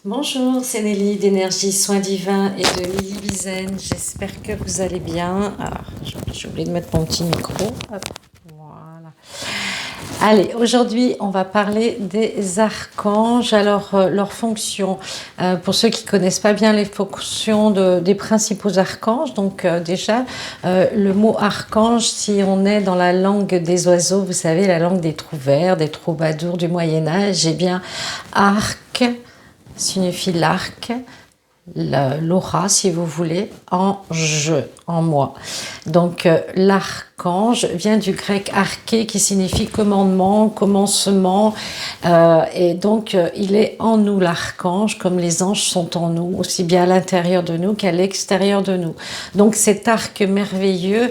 Bonjour, c'est Nelly d'Énergie Soins Divins et de Lily Bizen. J'espère que vous allez bien. Alors, j'ai oublié de mettre mon petit micro. Hop, voilà. Allez, aujourd'hui, on va parler des archanges. Alors, leurs fonctions. Pour ceux qui ne connaissent pas bien les fonctions des principaux archanges, donc déjà, le mot archange, si on est dans la langue des oiseaux, vous savez, la langue des trouvères, des troubadours du Moyen-Âge, eh bien, arc signifie l'arc, l'aura si vous voulez, en je, en moi. Donc l'archange vient du grec arché qui signifie commandement, commencement, et donc il est en nous l'archange, comme les anges sont en nous, aussi bien à l'intérieur de nous qu'à l'extérieur de nous. Donc cet arc merveilleux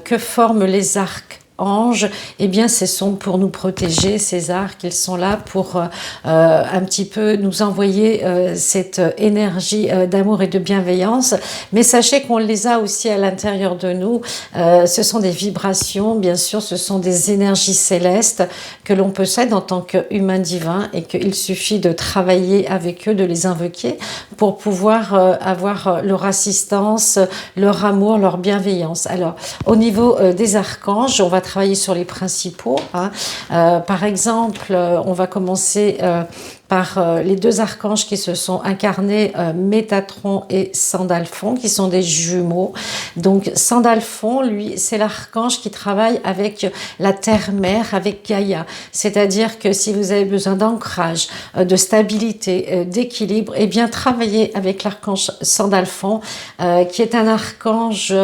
que forment les arcs anges, eh bien, ce sont pour nous protéger, ces arcs, ils sont là pour un petit peu nous envoyer cette énergie d'amour et de bienveillance. Mais sachez qu'on les a aussi à l'intérieur de nous. Ce sont des vibrations, bien sûr, ce sont des énergies célestes que l'on possède en tant qu'humain divin et qu'il suffit de travailler avec eux, de les invoquer pour pouvoir avoir leur assistance, leur amour, leur bienveillance. Alors, au niveau des archanges, on va travailler sur les principaux. Par exemple, on va commencer par les deux archanges qui se sont incarnés, Métatron et Sandalphon, qui sont des jumeaux. Donc Sandalphon, lui, c'est l'archange qui travaille avec la terre-mère, avec Gaïa. C'est-à-dire que si vous avez besoin d'ancrage, de stabilité, d'équilibre, eh bien travaillez avec l'archange Sandalphon, qui est un archange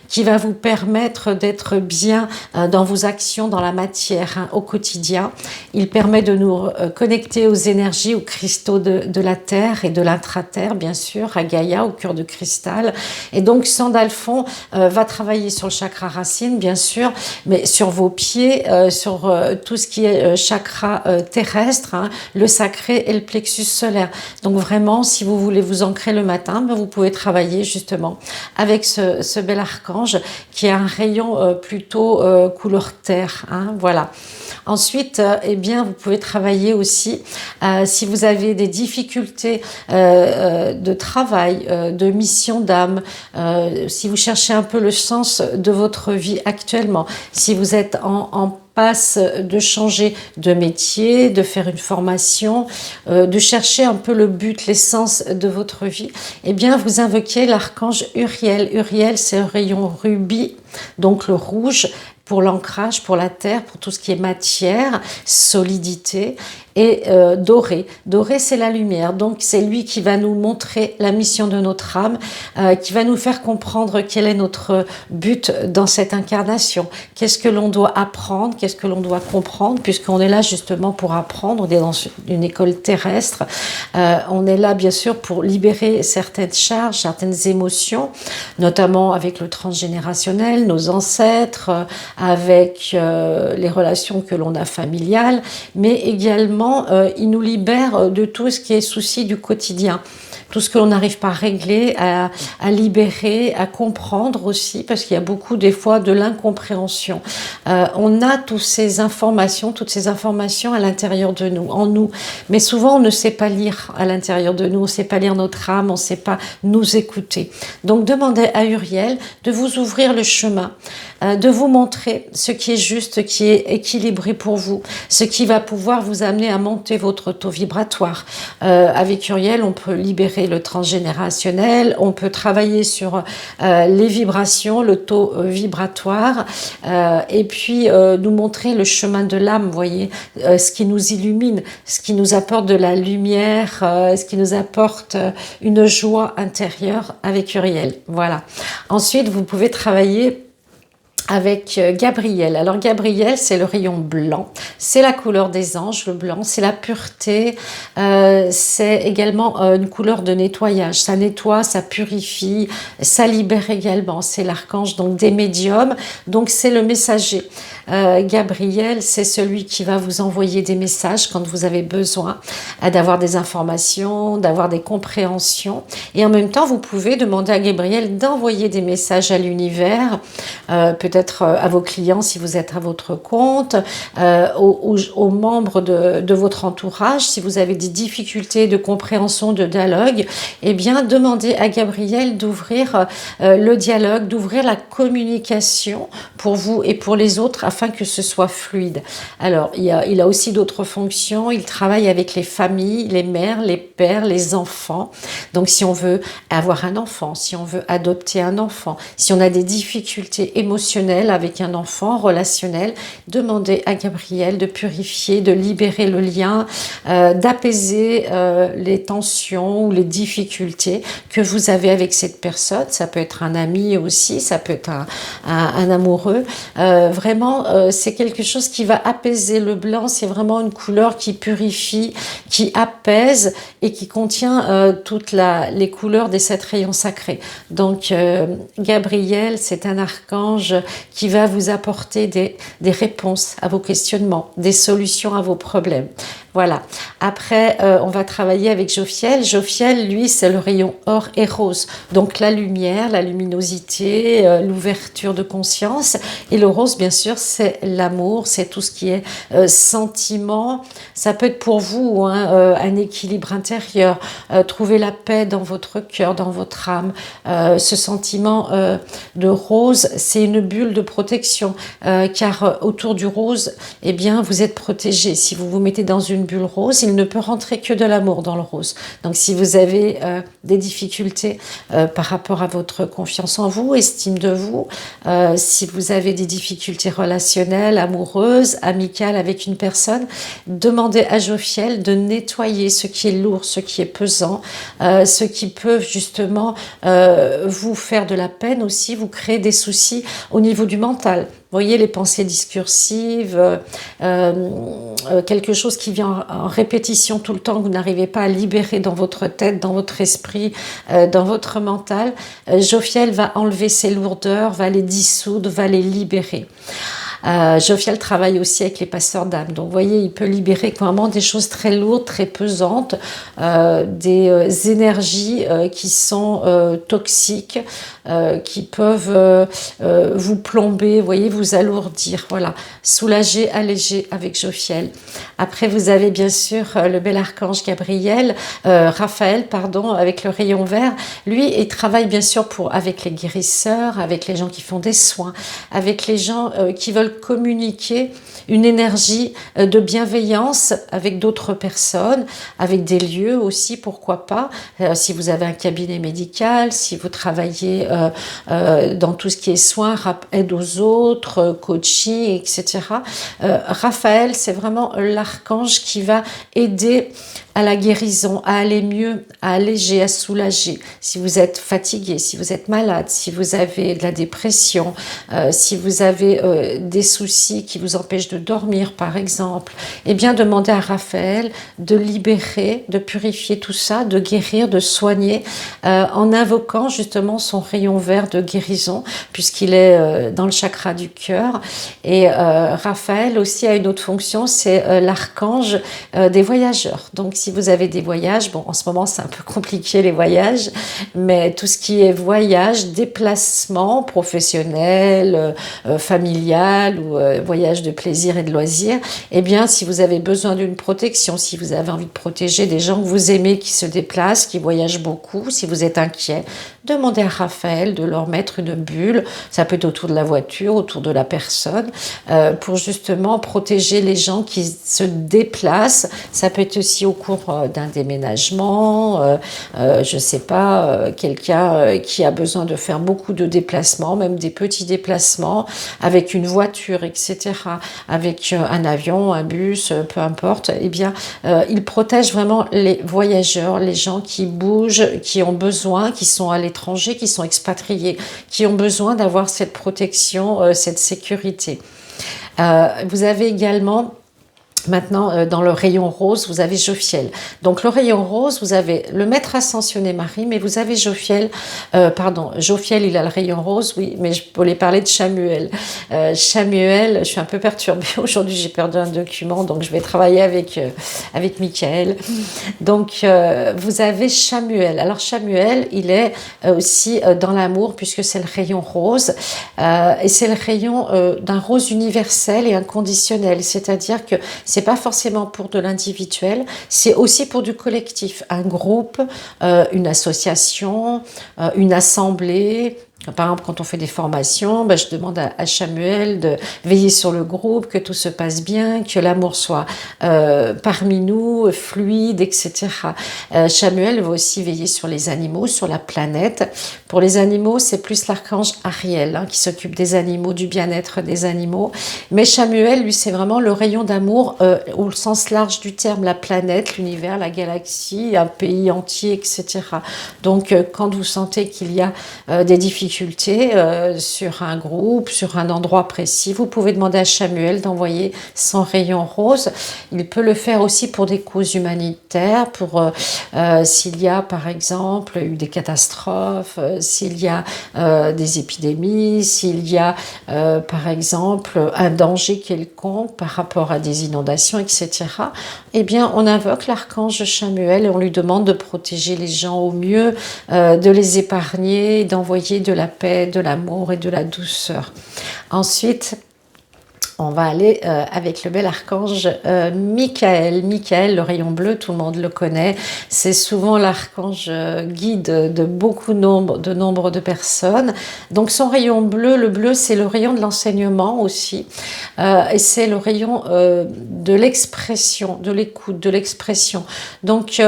qui va vous permettre d'être bien dans vos actions, dans la matière, au quotidien. Il permet de nous connecter aux énergies, aux cristaux de la terre et de l'intra-terre, bien sûr, à Gaïa, au cœur de cristal. Et donc, Sandalphon va travailler sur le chakra racine, bien sûr, mais sur vos pieds, sur tout ce qui est chakra terrestre, le sacré et le plexus solaire. Donc, vraiment, si vous voulez vous ancrer le matin, vous pouvez travailler justement avec ce bel archange qui a un rayon plutôt couleur terre. Voilà. Ensuite, eh bien, vous pouvez travailler aussi si vous avez des difficultés de travail, de mission d'âme, si vous cherchez un peu le sens de votre vie actuellement, si vous êtes en passe de changer de métier, de faire une formation, de chercher un peu le but, l'essence de votre vie, eh bien, vous invoquez l'archange Uriel. Uriel, c'est un rayon rubis, donc le rouge, pour l'ancrage, pour la terre, pour tout ce qui est matière, solidité, et doré. Doré, c'est la lumière. Donc, c'est lui qui va nous montrer la mission de notre âme, qui va nous faire comprendre quel est notre but dans cette incarnation. Qu'est-ce que l'on doit apprendre, qu'est-ce que l'on doit comprendre, puisqu'on est là justement pour apprendre. On est dans une école terrestre. On est là, bien sûr, pour libérer certaines charges, certaines émotions, notamment avec le transgénérationnel, nos ancêtres, avec les relations que l'on a familiales, mais également il nous libère de tout ce qui est souci du quotidien, tout ce que l'on n'arrive pas à régler, à libérer, à comprendre aussi, parce qu'il y a beaucoup des fois de l'incompréhension. On a toutes ces informations à l'intérieur de nous, en nous, mais souvent on ne sait pas lire à l'intérieur de nous, on ne sait pas lire notre âme, on ne sait pas nous écouter. Donc demandez à Uriel de vous ouvrir le chemin, de vous montrer ce qui est juste, ce qui est équilibré pour vous, ce qui va pouvoir vous amener à monter votre taux vibratoire. Avec Uriel, on peut libérer le transgénérationnel, on peut travailler sur les vibrations, le taux vibratoire, et puis nous montrer le chemin de l'âme, vous voyez, ce qui nous illumine, ce qui nous apporte de la lumière, ce qui nous apporte une joie intérieure avec Uriel. Voilà. Ensuite, vous pouvez travailler avec Gabriel. Alors Gabriel, c'est le rayon blanc, c'est la couleur des anges, le blanc, c'est la pureté, c'est également une couleur de nettoyage, ça nettoie, ça purifie, ça libère également, c'est l'archange donc des médiums, donc c'est le messager. Gabriel, c'est celui qui va vous envoyer des messages quand vous avez besoin d'avoir des informations, d'avoir des compréhensions, et en même temps vous pouvez demander à Gabriel d'envoyer des messages à l'univers, peut-être peut-être à vos clients si vous êtes à votre compte, aux membres de votre entourage. Si vous avez des difficultés de compréhension, de dialogue, eh bien, demandez à Gabriel d'ouvrir le dialogue, d'ouvrir la communication pour vous et pour les autres afin que ce soit fluide. Alors, il a aussi d'autres fonctions. Il travaille avec les familles, les mères, les pères, les enfants. Donc, si on veut avoir un enfant, si on veut adopter un enfant, si on a des difficultés émotionnelles avec un enfant, relationnel, demandez à Gabriel de purifier, de libérer le lien, d'apaiser les tensions ou les difficultés que vous avez avec cette personne. Ça peut être un ami aussi, ça peut être un amoureux. Vraiment, c'est quelque chose qui va apaiser. Le blanc, c'est vraiment une couleur qui purifie, qui apaise et qui contient toutes les couleurs des 7 rayons sacrés. Donc, Gabriel, c'est un archange qui va vous apporter des réponses à vos questionnements, des solutions à vos problèmes. Voilà. Après, on va travailler avec Jophiel. Jophiel, lui, c'est le rayon or et rose. Donc, la lumière, la luminosité, l'ouverture de conscience. Et le rose, bien sûr, c'est l'amour, c'est tout ce qui est sentiment. Ça peut être pour vous un équilibre intérieur, trouver la paix dans votre cœur, dans votre âme. Ce sentiment de rose, c'est une bulle de protection, car autour du rose, eh bien, vous êtes protégé. Si vous vous mettez dans une bulle rose, il ne peut rentrer que de l'amour dans le rose. Donc, si vous avez des difficultés par rapport à votre confiance en vous, estime de vous, si vous avez des difficultés relationnelles, amoureuses, amicales avec une personne, demandez à Jophiel de nettoyer ce qui est lourd, ce qui est pesant, ce qui peut justement vous faire de la peine aussi, vous créer des soucis au niveau du mental. Vous voyez, les pensées discursives, quelque chose qui vient en répétition tout le temps, que vous n'arrivez pas à libérer dans votre tête, dans votre esprit, dans votre mental. Jophiel va enlever ces lourdeurs, va les dissoudre, va les libérer. Jophiel travaille aussi avec les passeurs d'âme. Donc, vous voyez, il peut libérer vraiment des choses très lourdes, très pesantes, des énergies qui sont toxiques, qui peuvent vous plomber, vous voyez, vous alourdir. Voilà, soulager, alléger avec Jophiel. Après, vous avez bien sûr le bel archange Raphaël, avec le rayon vert. Lui, il travaille bien sûr avec les guérisseurs, avec les gens qui font des soins, avec les gens qui veulent communiquer une énergie de bienveillance avec d'autres personnes, avec des lieux aussi, pourquoi pas. Si vous avez un cabinet médical, si vous travaillez dans tout ce qui est soins, aide aux autres, coaching, etc. Raphaël, c'est vraiment l'archange qui va aider à la guérison, à aller mieux, à alléger, à soulager. Si vous êtes fatigué, si vous êtes malade, si vous avez de la dépression, si vous avez des soucis qui vous empêchent de dormir, par exemple, eh bien, demandez à Raphaël de libérer, de purifier tout ça, de guérir, de soigner, en invoquant justement son rayon vert de guérison, puisqu'il est dans le chakra du cœur. Et Raphaël aussi a une autre fonction, c'est l'archange des voyageurs. Donc, si vous avez des voyages, bon, en ce moment, c'est un peu compliqué les voyages, mais tout ce qui est voyage, déplacement professionnel, familial ou voyage de plaisir et de loisir, eh bien, si vous avez besoin d'une protection, si vous avez envie de protéger des gens que vous aimez qui se déplacent, qui voyagent beaucoup, si vous êtes inquiet, demandez à Raphaël de leur mettre une bulle, ça peut être autour de la voiture, autour de la personne, pour justement protéger les gens qui se déplacent. Ça peut être aussi au cours d'un déménagement, je sais pas, quelqu'un qui a besoin de faire beaucoup de déplacements, même des petits déplacements, avec une voiture, etc., avec un avion, un bus, peu importe, eh bien, il protège vraiment les voyageurs, les gens qui bougent, qui ont besoin, qui sont à l'étranger, qui sont expatriés, qui ont besoin d'avoir cette protection, cette sécurité. Vous avez également Maintenant, dans le rayon rose, vous avez Jophiel. Donc, le rayon rose, vous avez le maître ascensionné Marie, mais vous avez Jophiel. Pardon, Jophiel, il a le rayon rose, oui, mais je voulais parler de Chamuel. Chamuel, je suis un peu perturbée aujourd'hui, j'ai perdu un document, donc je vais travailler avec Michael. Donc, vous avez Chamuel. Alors, Chamuel, il est aussi dans l'amour, puisque c'est le rayon rose, et c'est le rayon d'un rose universel et inconditionnel, c'est-à-dire que c'est pas forcément pour de l'individuel, c'est aussi pour du collectif, un groupe, une association, une assemblée. Par exemple, quand on fait des formations, ben, je demande à Chamuel de veiller sur le groupe, que tout se passe bien, que l'amour soit parmi nous, fluide, etc. Chamuel va aussi veiller sur les animaux, sur la planète. Pour les animaux, c'est plus l'archange Ariel qui s'occupe des animaux, du bien-être des animaux. Mais Chamuel, lui, c'est vraiment le rayon d'amour au sens large du terme, la planète, l'univers, la galaxie, un pays entier, etc. Donc, quand vous sentez qu'il y a des difficultés sur un groupe, sur un endroit précis, vous pouvez demander à Chamuel d'envoyer son rayon rose. Il peut le faire aussi pour des causes humanitaires, pour s'il y a par exemple eu des catastrophes, s'il y a des épidémies, s'il y a par exemple un danger quelconque par rapport à des inondations, etc. Eh bien, on invoque l'archange Chamuel et on lui demande de protéger les gens au mieux, de les épargner, d'envoyer de la paix, de l'amour et de la douceur. Ensuite, on va aller avec le bel archange Michael. Michael, le rayon bleu, tout le monde le connaît. C'est souvent l'archange guide de beaucoup de nombre de personnes. Donc son rayon bleu, le bleu, c'est le rayon de l'enseignement aussi. Et c'est le rayon de l'expression, de l'écoute, de l'expression. Donc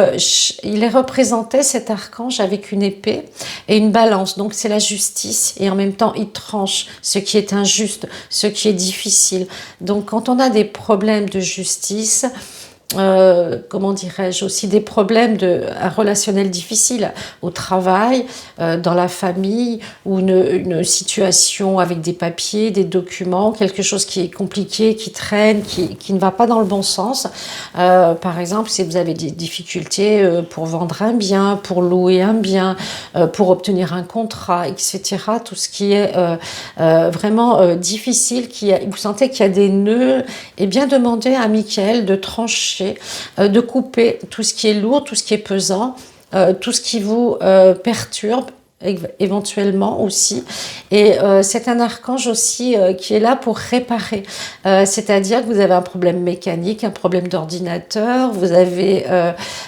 il est représenté, cet archange, avec une épée et une balance. Donc c'est la justice et en même temps il tranche ce qui est injuste, ce qui est difficile. Donc, quand on a des problèmes de justice, comment dirais-je, aussi des problèmes relationnels difficiles au travail, dans la famille, ou une situation avec des papiers, des documents, quelque chose qui est compliqué, qui traîne, qui ne va pas dans le bon sens. Par exemple, si vous avez des difficultés pour vendre un bien, pour louer un bien, pour obtenir un contrat, etc. Tout ce qui est vraiment difficile, vous sentez qu'il y a des nœuds, et bien demandez à Michael de trancher, de couper tout ce qui est lourd, tout ce qui est pesant, tout ce qui vous perturbe éventuellement aussi. Et c'est un archange aussi qui est là pour réparer. C'est-à-dire que vous avez un problème mécanique, un problème d'ordinateur, vous avez,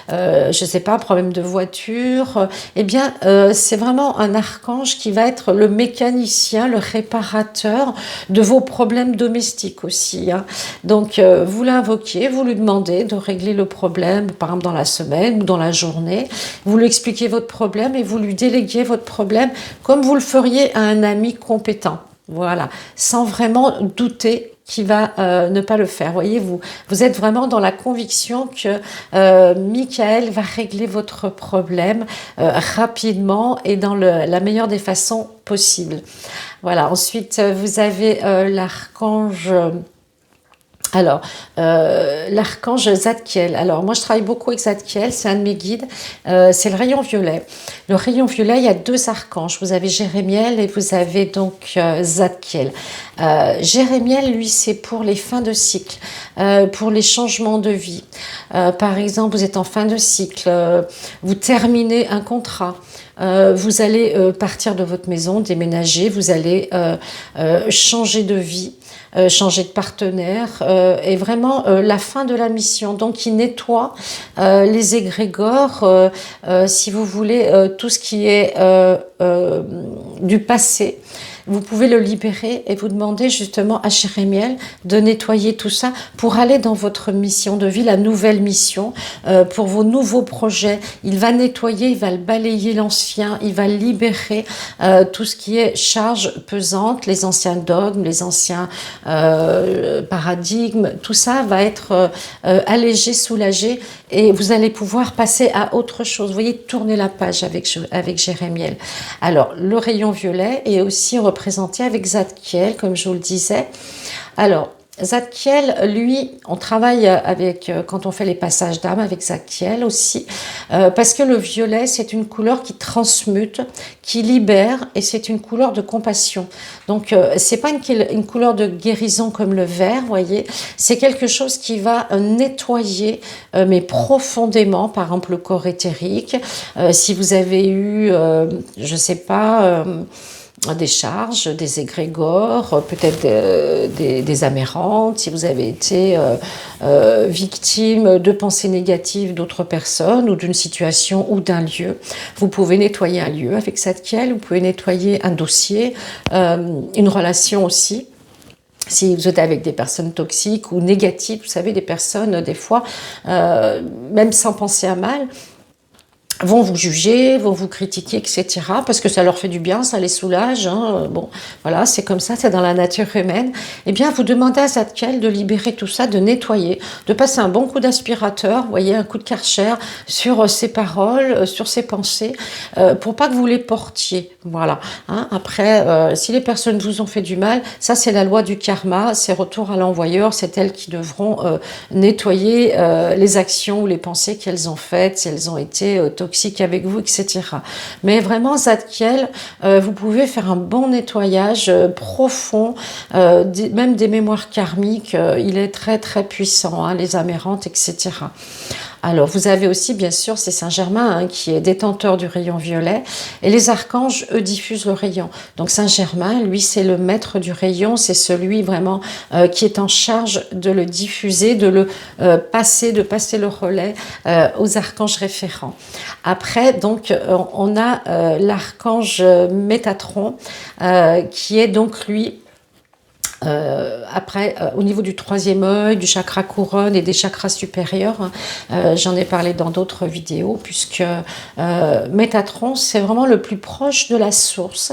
je ne sais pas, un problème de voiture. Eh bien, c'est vraiment un archange qui va être le mécanicien, le réparateur de vos problèmes domestiques aussi. Donc, vous l'invoquez, vous lui demandez de régler le problème, par exemple dans la semaine ou dans la journée. Vous lui expliquez votre problème et vous lui déléguez votre problème comme vous le feriez à un ami compétent. Voilà, sans vraiment douter qui va ne pas le faire. Voyez, vous êtes vraiment dans la conviction que Michael va régler votre problème rapidement et dans la meilleure des façons possibles. Voilà, ensuite vous avez l'archange... Alors, l'archange Zadkiel. Alors, moi, je travaille beaucoup avec Zadkiel, c'est un de mes guides. C'est le rayon violet. Le rayon violet, il y a deux archanges. Vous avez Jérémiel et vous avez donc Zadkiel. Jérémiel, lui, c'est pour les fins de cycle, pour les changements de vie. Par exemple, vous êtes en fin de cycle, vous terminez un contrat. Vous allez partir de votre maison, déménager, vous allez changer de vie. Changer de partenaire et vraiment la fin de la mission. Donc, il nettoie les égrégores, si vous voulez, tout ce qui est du passé. Vous pouvez le libérer et vous demander justement à Jérémiel de nettoyer tout ça pour aller dans votre mission de vie, la nouvelle mission, pour vos nouveaux projets. Il va nettoyer, il va balayer l'ancien, il va libérer tout ce qui est charge pesante, les anciens dogmes, les anciens paradigmes. Tout ça va être allégé, soulagé et vous allez pouvoir passer à autre chose. Vous voyez, tourner la page avec Jérémiel. Alors, le rayon violet est aussi représenté avec Zadkiel, comme je vous le disais. Alors, Zadkiel, lui, on travaille avec, quand on fait les passages d'âme avec Zadkiel aussi, parce que le violet, c'est une couleur qui transmute, qui libère, et c'est une couleur de compassion. Donc, c'est pas une couleur de guérison comme le vert, voyez, c'est quelque chose qui va nettoyer, mais profondément, par exemple le corps éthérique. Si vous avez eu, je sais pas, des charges, des égrégores, peut-être des amérantes, si vous avez été victime de pensées négatives d'autres personnes ou d'une situation ou d'un lieu. Vous pouvez nettoyer un lieu avec Zadkiel, vous pouvez nettoyer un dossier, une relation aussi. Si vous êtes avec des personnes toxiques ou négatives, vous savez, des personnes, des fois, même sans penser à mal, vont vous juger, vont vous critiquer, etc. parce que ça leur fait du bien, ça les soulage. Hein. Bon, voilà, c'est comme ça, c'est dans la nature humaine. Eh bien, vous demandez à Zadkiel de libérer tout ça, de nettoyer, de passer un bon coup d'aspirateur, vous voyez, un coup de Karcher sur ses paroles, sur ses pensées, pour pas que vous les portiez. Voilà. Hein. Après, si les personnes vous ont fait du mal, ça c'est la loi du karma, c'est retour à l'envoyeur, c'est elles qui devront nettoyer les actions ou les pensées qu'elles ont faites, si elles ont été toxiques avec vous, etc. Mais vraiment, Zadkiel, vous pouvez faire un bon nettoyage profond, même des mémoires karmiques, il est très très puissant, hein, les amérantes, etc. Alors, vous avez aussi, bien sûr, c'est Saint-Germain hein, qui est détenteur du rayon violet. Et les archanges, eux, diffusent le rayon. Donc, Saint-Germain, lui, c'est le maître du rayon. C'est celui vraiment qui est en charge de le diffuser, de le passer, de passer le relais aux archanges référents. Après, donc, on a l'archange Métatron qui est donc, lui, après, au niveau du troisième œil, du chakra couronne et des chakras supérieurs, j'en ai parlé dans d'autres vidéos, puisque Métatron, c'est vraiment le plus proche de la source.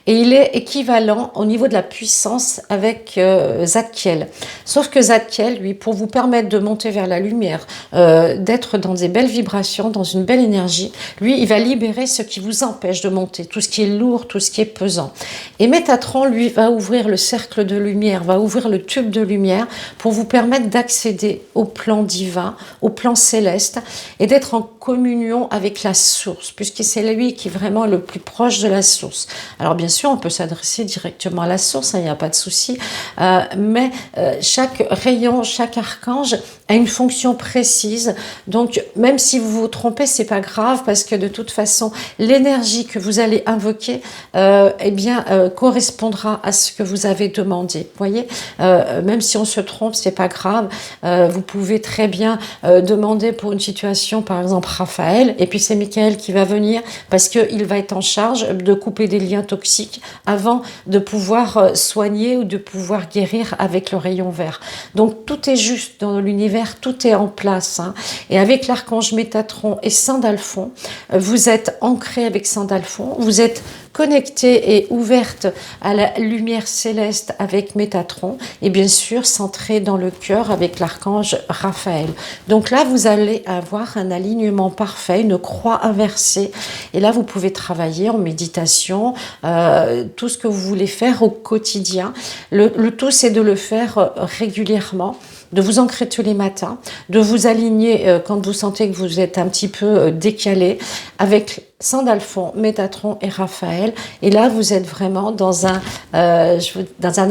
Et il est équivalent au niveau de la puissance avec Zadkiel. Sauf que Zadkiel, lui, pour vous permettre de monter vers la lumière, d'être dans des belles vibrations, dans une belle énergie, lui, il va libérer ce qui vous empêche de monter, tout ce qui est lourd, tout ce qui est pesant. Et Métatron, lui, va ouvrir le cercle de lumière, va ouvrir le tube de lumière pour vous permettre d'accéder au plan divin, au plan céleste, et d'être en communion avec la source, puisque c'est lui qui est vraiment le plus proche de la source. Alors bien sûr, on peut s'adresser directement à la source, il n'y a pas de souci, mais chaque rayon, chaque archange a une fonction précise. Donc, même si vous vous trompez, c'est pas grave, parce que de toute façon, l'énergie que vous allez invoquer, eh bien, correspondra à ce que vous avez demandé. Vous voyez, même si on se trompe, c'est pas grave. Vous pouvez très bien demander pour une situation, par exemple, Raphaël, et puis c'est Michael qui va venir, parce qu'il va être en charge de couper des liens toxiques avant de pouvoir soigner ou de pouvoir guérir avec le rayon vert. Donc tout est juste dans l'univers, tout est en place. Hein. Et avec l'archange Métatron et Sandalphon, vous êtes ancré avec Sandalphon, vous êtes connectée et ouverte à la lumière céleste avec Métatron, et bien sûr centrée dans le cœur avec l'archange Raphaël. Donc là, vous allez avoir un alignement parfait, une croix inversée, et là, vous pouvez travailler en méditation, tout ce que vous voulez faire au quotidien. Le tout, c'est de le faire régulièrement, de vous ancrer tous les matins, de vous aligner quand vous sentez que vous êtes un petit peu décalé avec Sandalphon, Métatron et Raphaël. Et là, vous êtes vraiment dans un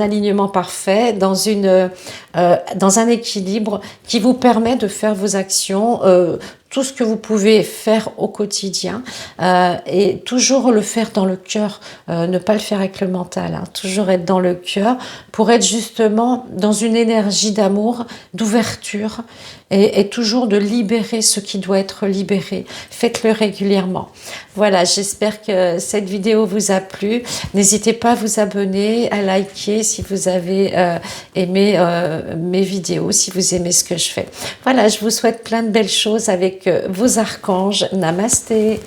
alignement parfait, dans un équilibre qui vous permet de faire vos actions, tout ce que vous pouvez faire au quotidien, et toujours le faire dans le cœur, ne pas le faire avec le mental, hein, toujours être dans le cœur pour être justement dans une énergie d'amour, d'ouverture, et toujours de libérer ce qui doit être libéré. Faites-le régulièrement. Voilà, j'espère que cette vidéo vous a plu. N'hésitez pas à vous abonner, à liker si vous avez aimé mes vidéos, si vous aimez ce que je fais. Voilà, je vous souhaite plein de belles choses avec vos archanges. Namasté.